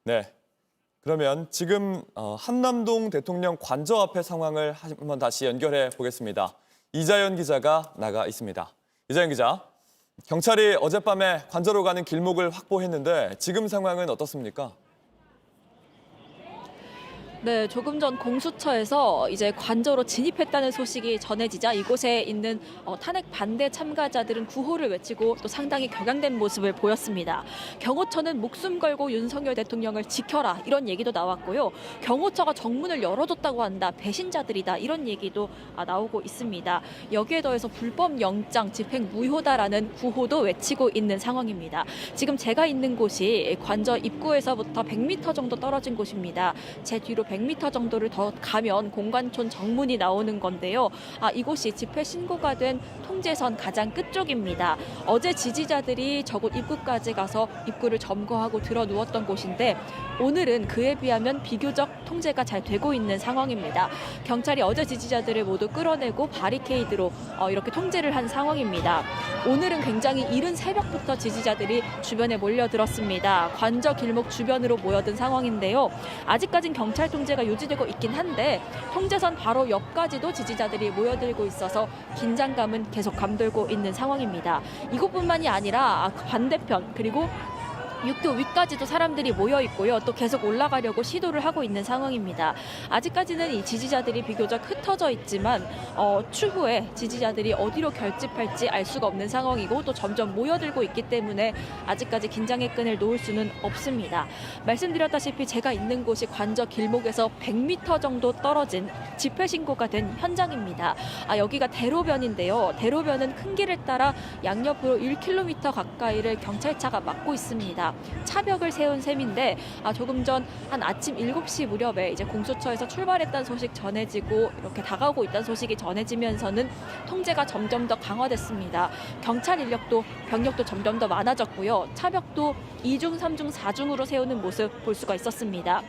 네. 그러면 지금 한남동 대통령 관저 앞의 상황을 한번 다시 연결해 보겠습니다. 이자연 기자가 나가 있습니다. 이자연 기자, 경찰이 어젯밤에 관저로 가는 길목을 확보했는데 지금 상황은 어떻습니까? 네, 조금 전 공수처에서 이제 관저로 진입했다는 소식이 전해지자 이곳에 있는 탄핵 반대 참가자들은 구호를 외치고 또 상당히 격양된 모습을 보였습니다. 경호처는 목숨 걸고 윤석열 대통령을 지켜라 이런 얘기도 나왔고요. 경호처가 정문을 열어줬다고 한다, 배신자들이다 이런 얘기도 나오고 있습니다. 여기에 더해서 불법 영장 집행 무효다라는 구호도 외치고 있는 상황입니다. 지금 제가 있는 곳이 관저 입구에서부터 100m 정도 떨어진 곳입니다. 제 뒤로 100m 정도를 더 가면 공관촌 정문이 나오는 건데요. 이곳이 집회 신고가 된 통제선 가장 끝쪽입니다. 어제 지지자들이 저곳 입구까지 가서 입구를 점거하고 들어 누웠던 곳인데 오늘은 그에 비하면 비교적 통제가 잘 되고 있는 상황입니다. 경찰이 어제 지지자들을 모두 끌어내고 바리케이드로 이렇게 통제를 한 상황입니다. 오늘은 굉장히 이른 새벽부터 지지자들이 주변에 몰려들었습니다. 관저 길목 주변으로 모여든 상황인데요. 아직까진 경찰 통제가 유지되고 있긴 한데 통제선 바로 옆까지도 지지자들이 모여들고 있어서 긴장감은 계속 감돌고 있는 상황입니다. 이곳뿐만이 아니라 반대편 그리고 육교 위까지도 사람들이 모여 있고요. 또 계속 올라가려고 시도를 하고 있는 상황입니다. 아직까지는 이 지지자들이 비교적 흩어져 있지만 추후에 지지자들이 어디로 결집할지 알 수가 없는 상황이고 또 점점 모여들고 있기 때문에 아직까지 긴장의 끈을 놓을 수는 없습니다. 말씀드렸다시피 제가 있는 곳이 관저 길목에서 100m 정도 떨어진 집회 신고가 된 현장입니다. 여기가 대로변인데요. 대로변은 큰 길을 따라 양옆으로 1km 가까이를 경찰차가 막고 있습니다. 차벽을 세운 셈인데 조금 전 한 아침 7시 무렵에 이제 공수처에서 출발했다는 소식 전해지고 이렇게 다가오고 있다는 소식이 전해지면서는 통제가 점점 더 강화됐습니다. 경찰 병력도 점점 더 많아졌고요. 차벽도 2중, 3중, 4중으로 세우는 모습 볼 수가 있었습니다.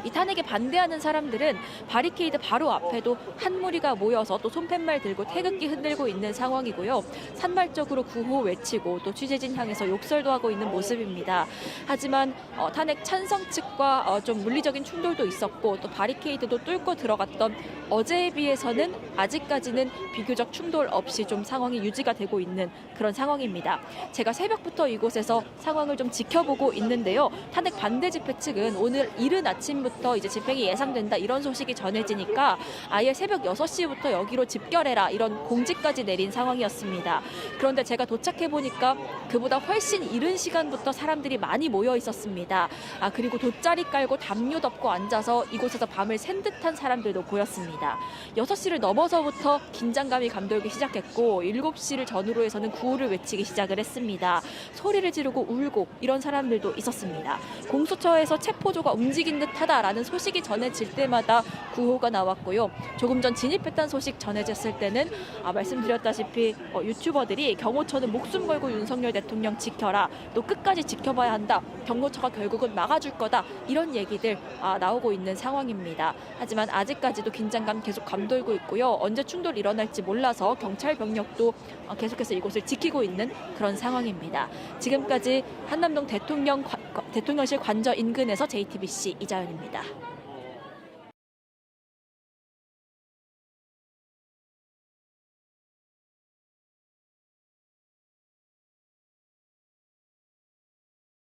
이 탄핵에 반대하는 사람들은 바리케이드 바로 앞에도 한 무리가 모여서 또 손팻말 들고 태극기 흔들고 있는 상황이고요. 산발적으로 구호 외치고 또 취재진 향해서 욕설도 하고 있는 모습입니다. 하지만 탄핵 찬성 측과 좀 물리적인 충돌도 있었고 또 바리케이드도 뚫고 들어갔던 어제에 비해서는 아직까지는 비교적 충돌 없이 좀 상황이 유지가 되고 있는 그런 상황입니다. 제가 새벽부터 이곳에서 상황을 좀 지켜보고 있는데요. 탄핵 반대 집회 측은 오늘 이른 아침부터 이제 집행이 예상된다 이런 소식이 전해지니까 아예 새벽 6시부터 여기로 집결해라 이런 공지까지 내린 상황이었습니다. 그런데 제가 도착해 보니까 그보다 훨씬 이른 시간부터 사람들이 많이 모여 있었습니다. 그리고 돗자리 깔고 담요 덮고 앉아서 이곳에서 밤을 샌 듯한 사람들도 보였습니다. 6시를 넘어서부터 긴장감이 감돌기 시작했고 7시를 전후로 해서는 구호를 외치기 시작을 했습니다. 소리를 지르고 울고 이런 사람들도 있었습니다. 공수처에서 체포조가 움직인 듯하다 라는 소식이 전해질 때마다 구호가 나왔고요. 조금 전 진입했다는 소식 전해졌을 때는 말씀드렸다시피 유튜버들이 경호처는 목숨 걸고 윤석열 대통령 지켜라. 또 끝까지 지켜봐야 한다. 경호처가 결국은 막아줄 거다. 이런 얘기들 나오고 있는 상황입니다. 하지만 아직까지도 긴장감 계속 감돌고 있고요. 언제 충돌이 일어날지 몰라서 경찰 병력도 계속해서 이곳을 지키고 있는 그런 상황입니다. 지금까지 한남동 대통령실 관저 인근에서 JTBC 이자연입니다.